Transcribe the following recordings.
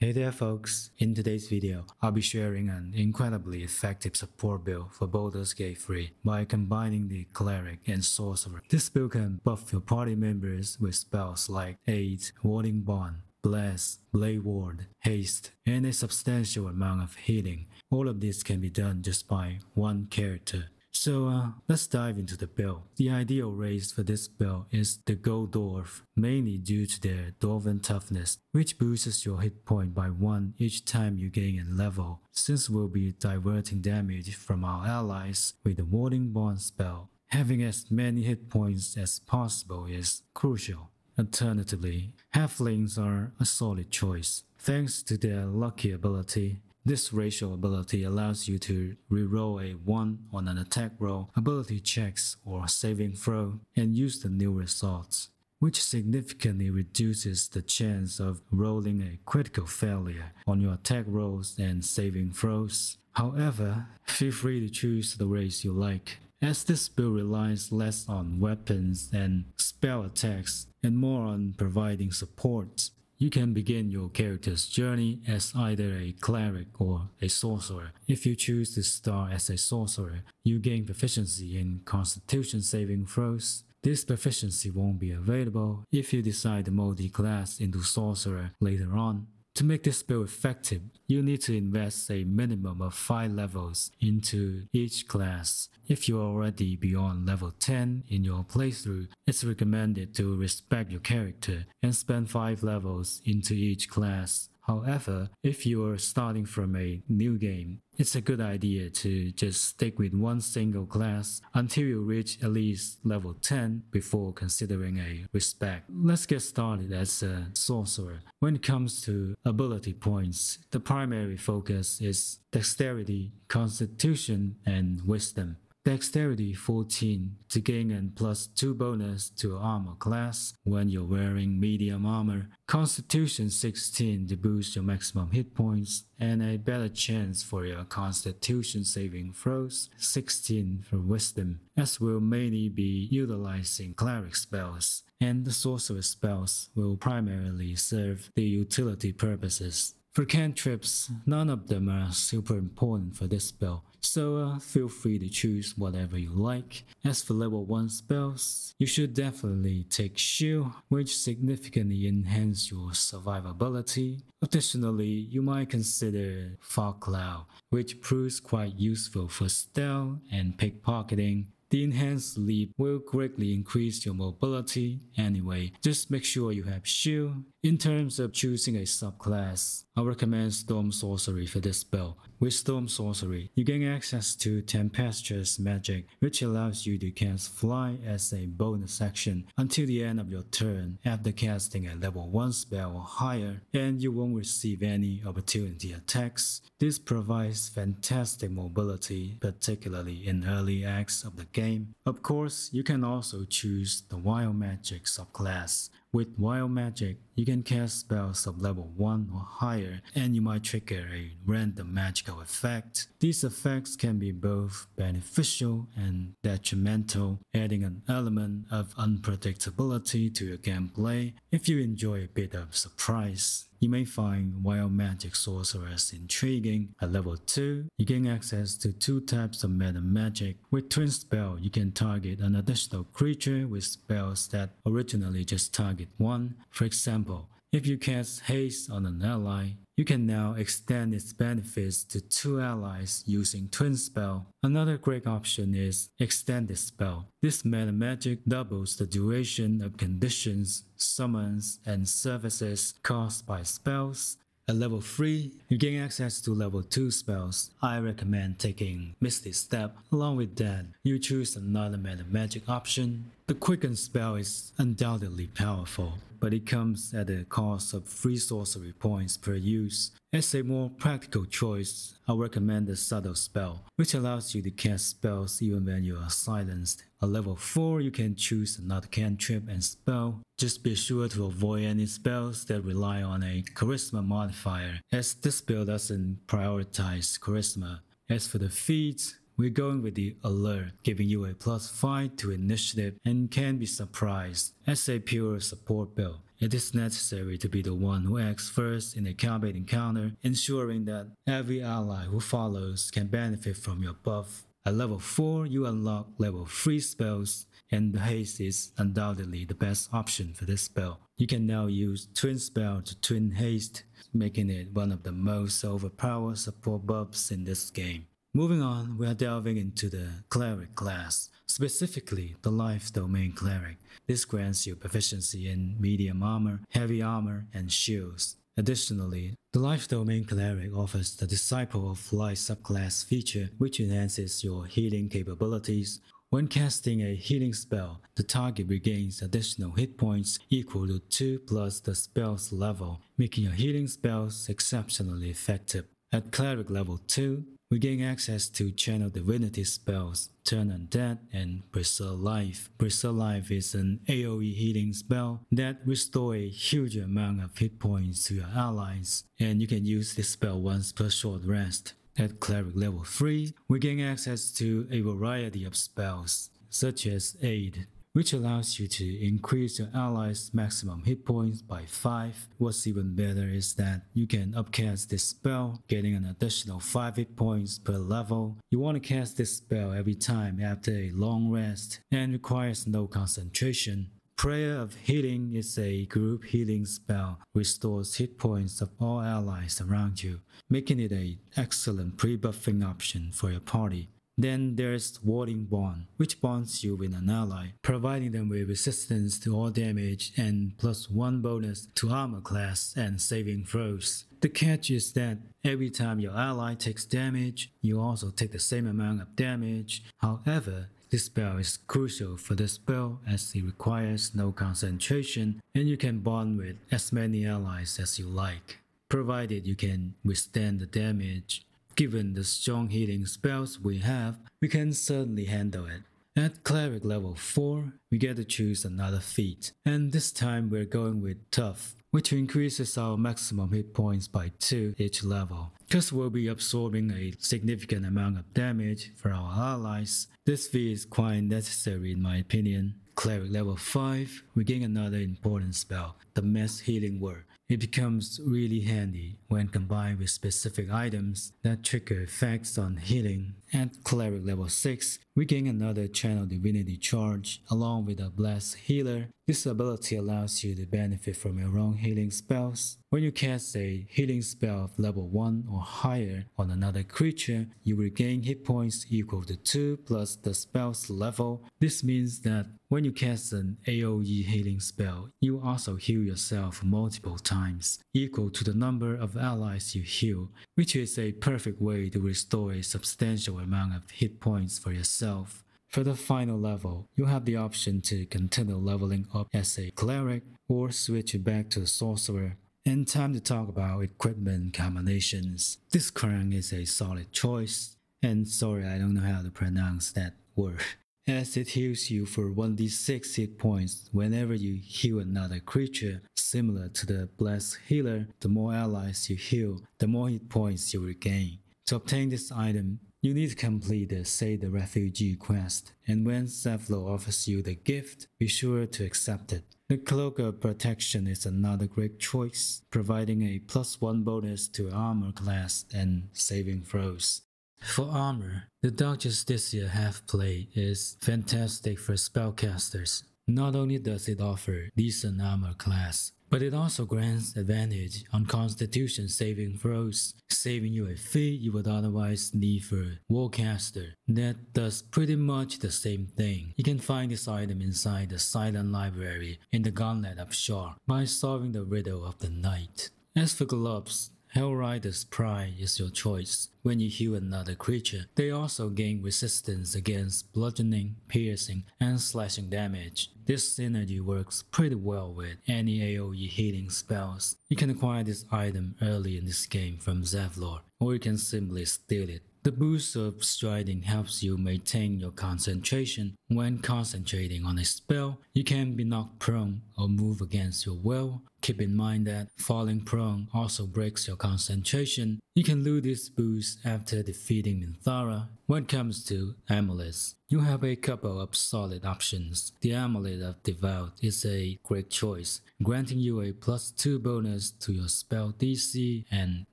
Hey there folks, in today's video, I'll be sharing an incredibly effective support build for Baldur's Gate 3 by combining the Cleric and Sorcerer. This build can buff your party members with spells like Aid, Warding Bond, Bless, Blade Ward, Haste, and a substantial amount of healing. All of this can be done just by one character. So let's dive into the build. The ideal race for this build is the Gold Dwarf, mainly due to their Dwarven toughness, which boosts your hit point by 1 each time you gain a level, since we'll be diverting damage from our allies with the Warding Bond spell. Having as many hit points as possible is crucial. Alternatively, Halflings are a solid choice. Thanks to their lucky ability, this racial ability allows you to reroll a 1 on an attack roll, ability checks, or saving throw, and use the new results, which significantly reduces the chance of rolling a critical failure on your attack rolls and saving throws. However, feel free to choose the race you like, as this build relies less on weapons and spell attacks and more on providing support. You can begin your character's journey as either a cleric or a sorcerer. If you choose to start as a sorcerer, you gain proficiency in constitution saving throws. This proficiency won't be available if you decide to multi-class into sorcerer later on. To make this build effective, you need to invest a minimum of 5 levels into each class. If you're already beyond level 10 in your playthrough, it's recommended to respect your character and spend 5 levels into each class. However, if you're starting from a new game, it's a good idea to just stick with one single class until you reach at least level 10 before considering a respect. Let's get started as a sorcerer. When it comes to ability points, the primary focus is dexterity, constitution, and wisdom. Dexterity 14 to gain a +2 bonus to armor class when you're wearing medium armor. Constitution 16 to boost your maximum hit points and a better chance for your constitution saving throws. 16 for wisdom, as we'll mainly be utilizing cleric spells, and the sorcerer spells will primarily serve the utility purposes. For cantrips, none of them are super important for this spell, so feel free to choose whatever you like. As for level 1 spells, you should definitely take Shield, which significantly enhances your survivability. Additionally, you might consider Fog Cloud, which proves quite useful for stealth and pickpocketing. The enhanced leap will greatly increase your mobility anyway, just make sure you have shield. In terms of choosing a subclass, I recommend Storm Sorcery for this spell. With Storm Sorcery, you gain access to Tempestuous Magic, which allows you to cast Fly as a bonus action until the end of your turn after casting a level 1 spell or higher, and you won't receive any opportunity attacks. This provides fantastic mobility, particularly in early acts of the game. Of course, you can also choose the Wild Magic subclass. With Wild Magic, you can cast spells of level 1 or higher, and you might trigger a random magical effect. These effects can be both beneficial and detrimental, adding an element of unpredictability to your gameplay. If you enjoy a bit of surprise, you may find Wild Magic Sorcerers intriguing. At level 2, you gain access to 2 types of meta magic. With Twin Spell, you can target an additional creature with spells that originally just target 1. For example, if you cast Haste on an ally, you can now extend its benefits to 2 allies using Twin Spell. Another great option is Extended Spell. This meta magic doubles the duration of conditions, summons, and services caused by spells. At level 3, you gain access to level 2 spells. I recommend taking Misty Step. Along with that, you choose another meta magic option. The Quicken spell is undoubtedly powerful, but it comes at the cost of 3 sorcery points per use. As a more practical choice, I recommend the Subtle spell, which allows you to cast spells even when you are silenced. At level 4, you can choose another cantrip and spell. Just be sure to avoid any spells that rely on a charisma modifier, as this build doesn't prioritize charisma. As for the feats, we're going with the Alert, giving you a +5 to initiative and can be surprised. As a pure support build, it is necessary to be the one who acts first in a combat encounter, ensuring that every ally who follows can benefit from your buff. At level 4, you unlock level 3 spells, and the haste is undoubtedly the best option for this spell. You can now use twin spell to twin haste, making it one of the most overpowered support buffs in this game. Moving on, we are delving into the Cleric class, specifically the Life Domain Cleric. This grants you proficiency in medium armor, heavy armor, and shields. Additionally, the Life Domain Cleric offers the Disciple of Light subclass feature, which enhances your healing capabilities. When casting a healing spell, the target regains additional hit points equal to 2 plus the spell's level, making your healing spells exceptionally effective. At Cleric level 2, we gain access to Channel Divinity spells, Turn Undead, and Preserve Life. Preserve Life is an AoE healing spell that restores a huge amount of hit points to your allies, and you can use this spell once per short rest. At Cleric level 3, we gain access to a variety of spells, such as Aid, which allows you to increase your allies' maximum hit points by 5. What's even better is that you can upcast this spell, getting an additional 5 hit points per level. You want to cast this spell every time after a long rest and requires no concentration. Prayer of Healing is a group healing spell, restores hit points of all allies around you, making it an excellent pre-buffing option for your party. Then there's Warding Bond, which bonds you with an ally, providing them with resistance to all damage and +1 bonus to armor class and saving throws. The catch is that every time your ally takes damage, you also take the same amount of damage. However, this spell is crucial for the spell as it requires no concentration and you can bond with as many allies as you like, provided you can withstand the damage. Given the strong healing spells we have, we can certainly handle it. At Cleric level 4, we get to choose another feat, and this time we're going with Tough, which increases our maximum hit points by 2 each level. Because we'll be absorbing a significant amount of damage for our allies, this feat is quite necessary in my opinion. Cleric level 5, we gain another important spell, the Mass Healing Word. It becomes really handy when combined with specific items that trigger effects on healing. At Cleric level 6, we gain another Channel Divinity charge along with a Blessed Healer. This ability allows you to benefit from your own healing spells. When you cast a healing spell of level 1 or higher on another creature, you will gain hit points equal to 2 plus the spell's level. This means that when you cast an AoE healing spell, you also heal yourself multiple times, equal to the number of allies you heal, which is a perfect way to restore a substantial amount of hit points for yourself. For the final level, you have the option to continue leveling up as a cleric or switch back to sorcerer. And time to talk about equipment combinations. This crown is a solid choice, and sorry I don't know how to pronounce that word, as it heals you for 1d6 hit points whenever you heal another creature. Similar to the Blessed Healer, the more allies you heal, the more hit points you regain. To obtain this item, you need to complete the Save the Refugee quest, and when Zevlor offers you the gift, be sure to accept it. The Cloak of Protection is another great choice, providing a +1 bonus to armor class and saving throws. For armor, the Dark Justiciar Half-Plate is fantastic for spellcasters. Not only does it offer decent armor class, but it also grants advantage on Constitution saving throws, saving you a feat you would otherwise need for a Warcaster that does pretty much the same thing. You can find this item inside the Silent Library in the Gauntlet of Shar by solving the Riddle of the Night. As for gloves, Hellrider's Pride is your choice. When you heal another creature, they also gain resistance against bludgeoning, piercing, and slashing damage. This synergy works pretty well with any AoE healing spells. You can acquire this item early in this game from Zevlor, or you can simply steal it. The boost of striding helps you maintain your concentration. When concentrating on a spell, you can be knocked prone or move against your will, Keep in mind that falling prone also breaks your concentration. You can lose this boost after defeating Minthara. When it comes to amulets, you have a couple of solid options. The Amulet of Devout is a great choice, granting you a +2 bonus to your spell DC and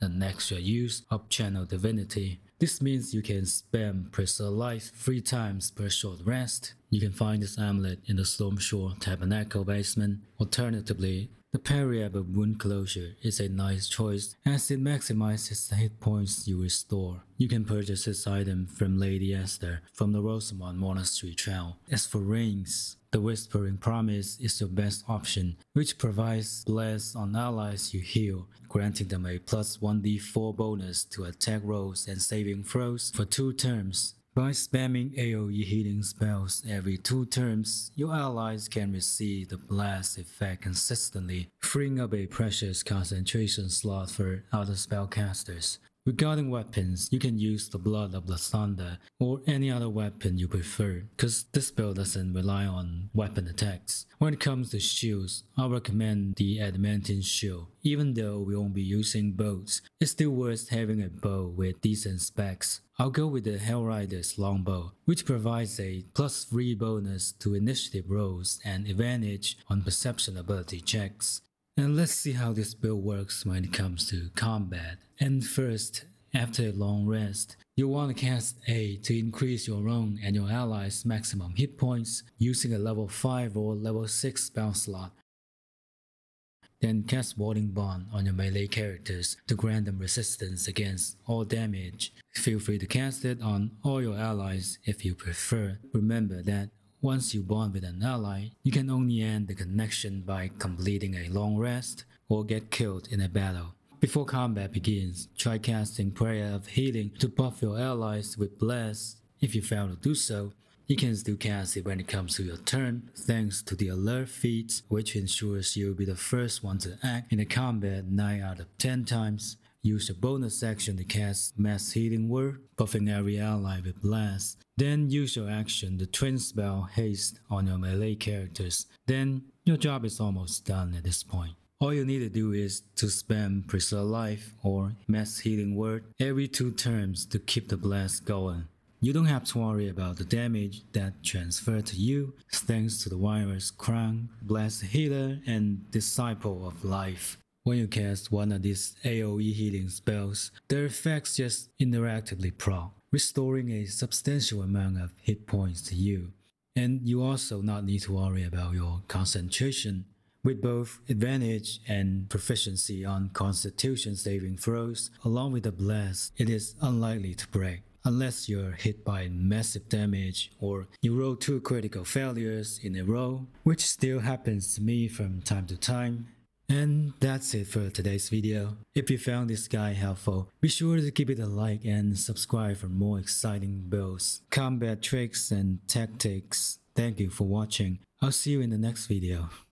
an extra use of Channel Divinity. This means you can spam Preserve Life 3 times per short rest. You can find this amulet in the Stormshore Tabernacle basement. Alternatively, the Periab of Wound Closure is a nice choice as it maximizes the hit points you restore. You can purchase this item from Lady Esther from the Rosamond Monastery Trail. As for rings, the Whispering Promise is your best option, which provides bless on allies you heal, granting them a +1d4 bonus to attack rolls and saving throws for 2 turns. By spamming AoE healing spells every 2 turns, your allies can receive the blast effect consistently, freeing up a precious concentration slot for other spellcasters. Regarding weapons, you can use the Blood of the Thunder or any other weapon you prefer, cause this spell doesn't rely on weapon attacks. When it comes to shields, I recommend the Adamantine Shield. Even though we won't be using bows, it's still worth having a bow with decent specs. I'll go with the Hellrider's Longbow, which provides a +3 bonus to initiative rolls and advantage on perception ability checks. And let's see how this build works when it comes to combat. And first, after a long rest, you'll want to cast A to increase your own and your allies' maximum hit points using a level 5 or level 6 spell slot. Then cast Warding Bond on your melee characters to grant them resistance against all damage. Feel free to cast it on all your allies if you prefer. Remember that once you bond with an ally, you can only end the connection by completing a long rest or get killed in a battle. Before combat begins, try casting Prayer of Healing to buff your allies with Bless. If you fail to do so, you can still cast it when it comes to your turn, thanks to the Alert feat, which ensures you'll be the first one to act in a combat 9 out of 10 times. Use your bonus action to cast Mass Healing Word, buffing every ally with Blast. Then use your action to twin spell Haste on your melee characters. Then your job is almost done at this point. All you need to do is to spam Preserve Life or Mass Healing Word every 2 turns to keep the blast going. You don't have to worry about the damage that transferred to you thanks to the Wireless Crown, Blast Healer, and Disciple of Life. When you cast one of these AoE healing spells, their effects just interactively proc, restoring a substantial amount of hit points to you. And you also not need to worry about your concentration. With both advantage and proficiency on Constitution saving throws, along with the blast, it is unlikely to break. Unless you're hit by massive damage or you roll 2 critical failures in a row, which still happens to me from time to time. And that's it for today's video. If you found this guide helpful, be sure to give it a like and subscribe for more exciting builds, combat tricks and tactics. Thank you for watching. I'll see you in the next video.